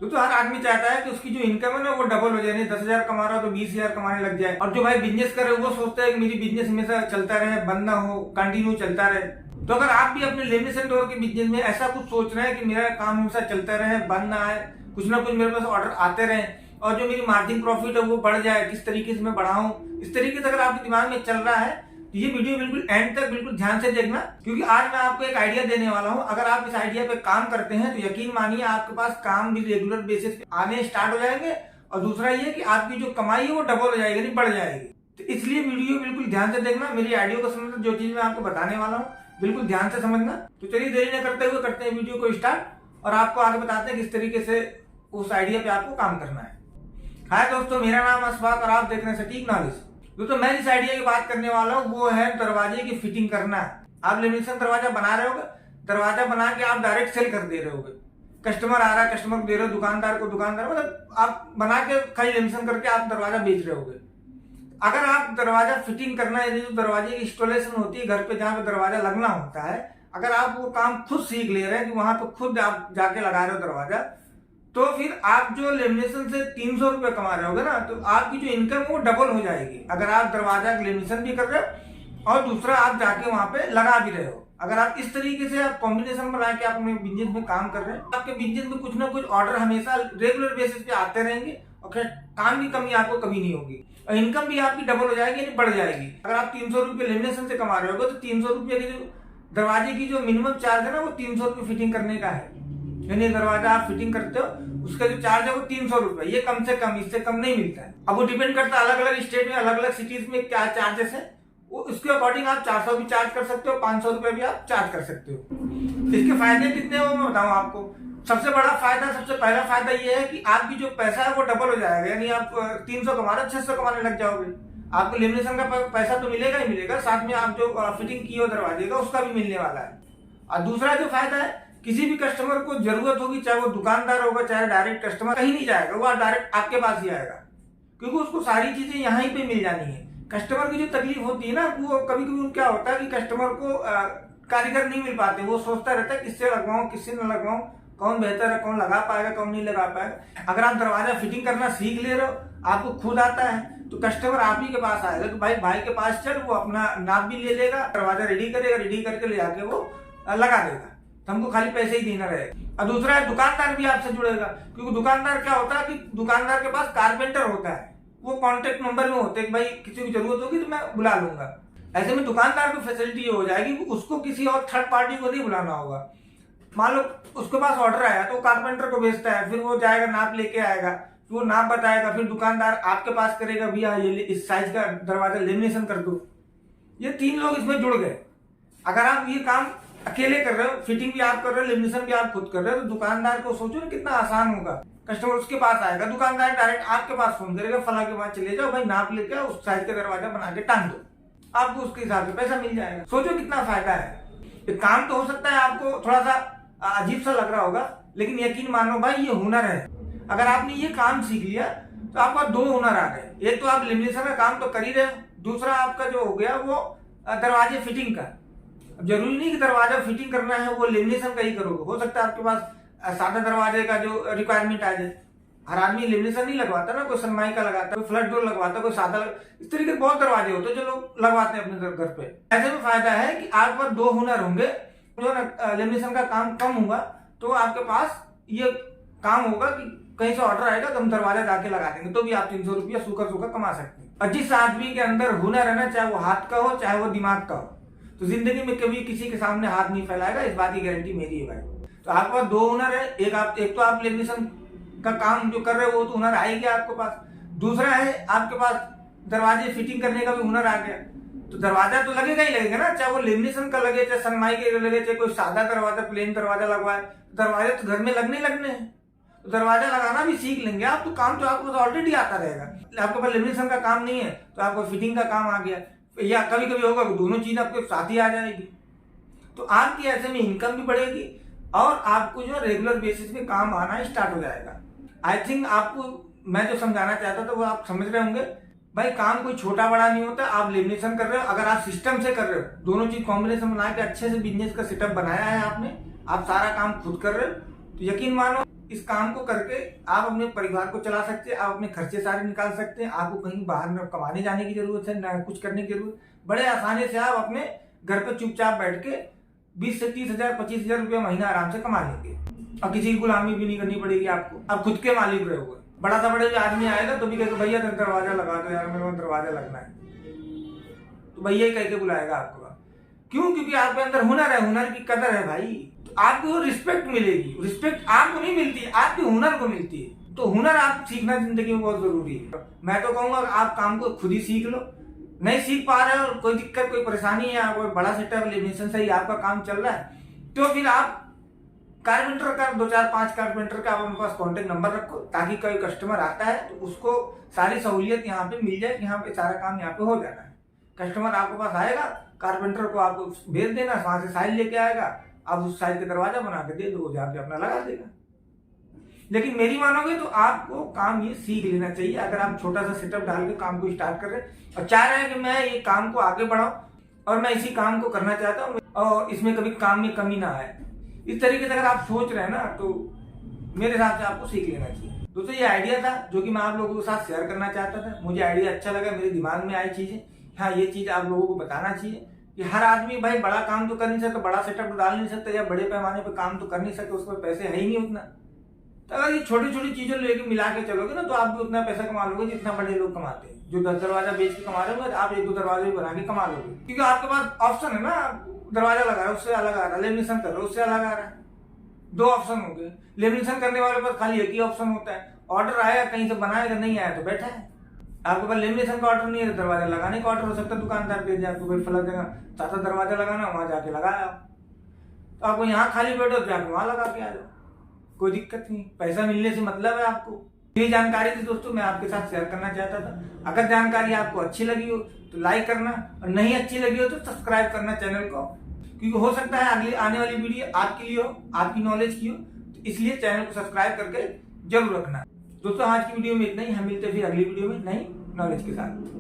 तो हर आदमी चाहता है कि उसकी जो इनकम है ना वो डबल हो जाए, नहीं 10,000 कमा रहा हो तो 20,000 कमाने लग जाए। और जो भाई बिजनेस कर रहे हो वो सोचता है कि मेरी बिजनेस हमेशा चलता रहे, बंद ना हो, कंटिन्यू चलता रहे। तो अगर आप भी अपने लेमिनेशन डोर के बिजनेस में ऐसा कुछ सोच रहे हैं कि मेरा काम हमेशा चलता रहे, बंद ना आए, कुछ ना कुछ मेरे पास ऑर्डर आते रहे और जो मेरी मार्जिन प्रॉफिट है वो बढ़ जाए, किस तरीके से मैं बढ़ाऊं, इस तरीके से अगर आपके दिमाग में चल रहा है तो ये वीडियो बिल्कुल एंड तक बिल्कुल ध्यान से देखना, क्योंकि आज मैं आपको एक आइडिया देने वाला हूं। अगर आप इस आइडिया पे काम करते हैं तो यकीन मानिए आपके पास काम भी रेगुलर बेसिस पे आने स्टार्ट हो जाएंगे। और दूसरा ये कि आपकी जो कमाई है वो डबल हो जाएगी, नहीं बढ़ जाएगी। तो इसलिए वीडियो बिल्कुल ध्यान से देखना, मेरी आइडिया को समझना, जो चीज मैं आपको बताने वाला हूँ बिल्कुल ध्यान से समझना। तो चलिए देरी न करते हुए करते हैं वीडियो को स्टार्ट और आपको आगे बताते हैं किस तरीके से उस आइडिया पे आपको काम करना है। हाय दोस्तों, मेरा नाम अशफाक और आप देख रहे हैं सटीक नॉलेज। दोस्तों मैं जिस आइडिया की बात करने वाला हूँ वो है दरवाजे की फिटिंग करना। आप लेमिनेशन दरवाजा बना रहे होगे, दरवाजा बना के आप डायरेक्ट सेल कर दे रहे होगे, कस्टमर आ रहा है, कस्टमर को दे रहे हो, दुकानदार को, दुकानदार मतलब आप बना के खाली लेमिनेशन करके आप दरवाजा बेच रहे होगे। अगर आप दरवाजा फिटिंग करना है, जो दरवाजे की इंस्टॉलेशन होती है घर पे जहाँ पे दरवाजा लगना होता है, अगर आप वो काम खुद सीख ले रहे हैं कि वहां पे खुद आप जाके लगा रहे हो दरवाजा, तो फिर आप जो लेमिनेशन से 300 रुपए कमा रहे होगे ना, तो आपकी जो इनकम है वो डबल हो जाएगी। अगर आप दरवाजा लेमिनेशन भी कर रहे हो और दूसरा आप जाके वहां पे लगा भी रहे हो। अगर आप इस तरीके से आप कॉम्बिनेशन बना के अपने बिजनेस में काम कर रहे हैं, आपके बिजनेस में कुछ ना कुछ ऑर्डर हमेशा रेगुलर बेसिस पे आते रहेंगे और काम की कमी आपको कभी नहीं होगी और इनकम भी आपकी डबल हो जाएगी, यानी बढ़ जाएगी। अगर आप 300 रुपये लेमिनेशन से कमा रहे होगे तो 300 रुपये की जो दरवाजे की जो मिनिमम चार्ज है ना वो 300 रुपये फिटिंग करने का है। यानी दरवाजा आप फिटिंग करते हो उसका जो चार्ज है वो 300 रुपये, ये कम से कम, इससे कम नहीं मिलता है। अब वो डिपेंड करता है अलग अलग स्टेट में, अलग अलग सिटीज में क्या चार्जेस है, वो उसके अकॉर्डिंग आप 400 भी चार्ज कर सकते हो, 500 रुपये भी आप चार्ज कर सकते हो। इसके फायदे कितने हो मैं बताऊं आपको। सबसे बड़ा फायदा, सबसे पहला फायदा ये है कि आपकी जो पैसा है वो डबल हो जाएगा, यानी आप 300 कमा रहे 600 कमाने लग जाओगे। आपको लेमिनेशन का पैसा तो मिलेगा ही मिलेगा, साथ में आप जो फिटिंग की हो दरवाजे का उसका भी मिलने वाला है। और दूसरा जो फायदा है, किसी भी कस्टमर को जरूरत होगी, चाहे वो दुकानदार होगा चाहे डायरेक्ट कस्टमर, कहीं नहीं जाएगा, वो डायरेक्ट आपके पास ही आएगा, क्योंकि उसको सारी चीजें यहाँ ही पे मिल जानी है। कस्टमर की जो तकलीफ होती है ना, वो कभी कभी क्या होता है कि कस्टमर को कारीगर नहीं मिल पाते, वो सोचता रहता है किससे लगवाऊं किससे न लगवाऊं, कौन बेहतर है, कौन लगा पाएगा कौन नहीं लगा पाएगा। अगर आप दरवाजा फिटिंग करना सीख ले रहे हो, आपको खुद आता है, तो कस्टमर आप ही के पास आएगा कि भाई के पास चल, वो अपना नाप भी ले लेगा, दरवाजा रेडी करेगा, रेडी करके ले जाके वो लगा देगा, तो हमको खाली पैसे ही देना रहेगा। और दूसरा है दुकानदार भी आपसे जुड़ेगा, क्योंकि दुकानदार क्या होता है कि दुकानदार के पास कारपेंटर होता है, वो कांटेक्ट नंबर में होते हैं कि भाई किसी को जरूरत होगी तो मैं बुला लूंगा। ऐसे में दुकानदार को फैसिलिटी हो जाएगी, उसको किसी और थर्ड पार्टी को नहीं बुलाना होगा। मान लो उसके पास ऑर्डर आया तो कारपेंटर को भेजता है, फिर वो जाएगा नाप लेके आएगा, फिर वो नाप बताएगा, फिर दुकानदार आपके पास करेगा, भैया ये इस साइज का दरवाजा लेमिनेशन कर दो। ये 3 लोग इसमें जुड़ गए। अगर आप ये काम अकेले कर रहे हो, फिटिंग भी आप कर रहे हो, लेमिनेशन भी आप खुद कर रहे हो, तो दुकानदार को सोचो ना कितना आसान होगा। कस्टमर उसके पास आएगा, दुकानदार डायरेक्ट आपके पास फोन करेगा, फला के पास चले जाओ भाई, नाप लेके उस साइज का दरवाजा बना के टांग दो, आपको उसके हिसाब से पैसा मिल जाएगा। सोचो कितना फायदा है। काम तो हो सकता है आपको थोड़ा सा अजीब सा लग रहा होगा, लेकिन यकीन मानो भाई ये हुनर है। अगर आपने ये काम सीख लिया तो आपका 2 हुनर आ गए। एक तो आप लेमिनेशन का काम तो कर ही रहे हो, दूसरा आपका जो हो गया वो दरवाजे फिटिंग का। अब जरूरी नहीं कि दरवाजा फिटिंग करना है वो लेमिनेशन का ही करोगे, हो सकता है आपके पास सादा दरवाजे का जो रिक्वायरमेंट आ जाए। हर आदमी लेमिनेशन नहीं लगवाता ना, कोई सनमाई का लगाता है, कोई फ्लड डोर लगवाता है, कोई सादा इस तरीके के बहुत दरवाजे होते हैं जो लोग लगवाते हैं अपने घर पे। ऐसे में फायदा है कि आपके पास 2 हुनर होंगे। जो लेमिनेशन का काम कम होगा तो आपके पास ये काम होगा कि कहीं से ऑर्डर आएगा तो हम दरवाजा जाके लगा देंगे, तो भी आप 300 रुपया सूखा सूखा कमा सकते हैं। और जिस आदमी के अंदर हुनर है ना, चाहे वो हाथ का हो चाहे वो दिमाग का हो, तो जिंदगी में कभी किसी के सामने हाथ नहीं फैलाएगा, इस बात की गारंटी मेरी है भाई। तो आपके पास 2 हुनर है, एक तो आप लेमिनेशन का काम जो कर रहे हो वो तो हुनर आएगा आपके पास, दूसरा है आपके पास दरवाजे फिटिंग करने का भी हुनर आ गया। तो दरवाजा तो लगेगा ही लगेगा ना, चाहे वो लेमिनेशन का लगे, चाहे सनमाई के लगे, चाहे कोई सादा दरवाजा प्लेन दरवाजा लगवाए, दरवाजे तो घर में लगने हैं। तो दरवाजा लगाना भी सीख लेंगे आप, तो काम तो आपको ऑलरेडी आता रहेगा। आपके पास लेमिनेशन का काम नहीं है तो आपको फिटिंग का काम आ गया, या कभी कभी होगा दोनों चीज आपके साथ ही आ जाएगी। तो आपकी ऐसे में इनकम भी बढ़ेगी और आपको जो रेगुलर बेसिस पे काम आना स्टार्ट हो जाएगा। आई थिंक आपको मैं जो समझाना चाहता था वो आप समझ रहे होंगे। भाई काम कोई छोटा बड़ा नहीं होता। आप लेमिनेशन कर रहे हो, अगर आप सिस्टम से कर रहे हो, दोनों चीज कॉम्बिनेशन बना के अच्छे से बिजनेस का सेटअप बनाया है आपने, आप सारा काम खुद कर रहे हो, तो यकीन मानो इस काम को करके आप अपने परिवार को चला सकते हैं, आप अपने खर्चे सारे निकाल सकते हैं, आपको कहीं बाहर न कमाने जाने की जरूरत है, ना कुछ करने की जरूरत। बड़े आसानी से आप अपने घर पे चुपचाप बैठ के 20 से 30,000 25,000 रुपया महीना आराम से कमा लेंगे और किसी की गुलामी भी नहीं करनी पड़ेगी आपको। आप खुद के मालिक रहोगे। बड़ा सा बड़े आदमी आएगा तो भी कहेगा भैया दरवाजा लगा दो यार, मेरे को दरवाजा लगना है, तो भैया ही कह के बुलाएगा आपको। क्यों? क्योंकि आपके अंदर हुनर है, हुनर की कदर है भाई, तो आपको रिस्पेक्ट मिलेगी। रिस्पेक्ट आपको नहीं मिलती, आपके हुनर को मिलती है। तो हुनर आप सीखना जिंदगी में बहुत जरूरी है। मैं तो कहूंगा आप काम को खुद ही सीख लो। नहीं सीख पा रहे हो और कोई दिक्कत कोई परेशानी है, कोई बड़ा सेटअप लेमिनेशन से ही आपका काम चल रहा है, तो फिर आप कारपेंटर का 2-4-5 कारपेंटर का आप अपने पास कॉन्टेक्ट नंबर रखो, ताकि कोई कस्टमर आता है तो उसको सारी सहूलियत यहाँ पे मिल जाए, यहाँ पे सारा काम यहाँ पे हो जाना है। कस्टमर आपके पास आएगा, कारपेंटर को आपको भेज देना, वहां से साइज लेके आएगा, आप उस साइज का दरवाजा बना के दे दो, जाके अपना लगा देगा। लेकिन मेरी मानोगे तो आपको काम ये सीख लेना चाहिए। अगर आप छोटा सा सेटअप डाल के काम को स्टार्ट कर रहे हैं और चाह रहे हैं कि मैं ये काम को आगे बढ़ाऊं और मैं इसी काम को करना चाहता हूँ और इसमें कभी काम में कमी ना आए, इस तरीके से अगर आप सोच रहे हैं ना, तो मेरे हिसाब से आपको सीख लेना चाहिए। दोस्तों ये आइडिया था जो कि मैं आप लोगों के साथ शेयर करना चाहता था। मुझे आइडिया अच्छा लगा, मेरे दिमाग में आई चीजें। हाँ, ये चीज आप लोगों को बताना चाहिए कि हर आदमी भाई बड़ा काम तो कर नहीं सकता, बड़ा सेटअप तो डाल नहीं सकता, या बड़े पैमाने पर काम तो कर नहीं सकते, उसमें पैसे है ही नहीं उतना। तो अगर ये छोटी छोटी चीजों लेके मिला के चलोगे ना, तो आप भी उतना पैसा कमा लोगे जितना बड़े लोग कमाते हैं। जो 10 दरवाजा बेच के कमा रहे होंगे, आप 1-2 दरवाजे भी बना के कमा लोगे, क्योंकि आपके पास ऑप्शन है ना। दरवाजा लगा रहा है उससे अलग आ रहा है, लेमिनेशन कर रहे हो उससे अलग आ रहा है, 2 ऑप्शन हो गए। लेमिनेशन करने वाले पास खाली एक ही ऑप्शन होता है, ऑर्डर आया कहीं से बनाएगा, नहीं आया तो बैठा है। आपके पास लेमिनेशन का ऑर्डर नहीं है तो दरवाजा लगाने का ऑर्डर हो सकता है, दुकानदार दे दिया आपको, भाई फला जगह 7 दरवाजा लगाना, वहां जाके लगाया। तो आपको यहाँ खाली बैठो तो जाके वहां लगा के आ जाओ, कोई दिक्कत नहीं, पैसा मिलने से मतलब है आपको। ये जानकारी थी दोस्तों, मैं आपके साथ शेयर करना चाहता था। अगर जानकारी आपको अच्छी लगी हो तो लाइक करना, और नहीं अच्छी लगी हो तो सब्सक्राइब करना चैनल को, क्योंकि हो सकता है अगली आने वाली वीडियो आपके लिए हो, आपकी नॉलेज की हो, तो इसलिए चैनल को सब्सक्राइब करके जरूर रखना। दोस्तों आज की वीडियो में इतना ही, हम मिलते हैं फिर अगली वीडियो में नई नॉलेज के साथ।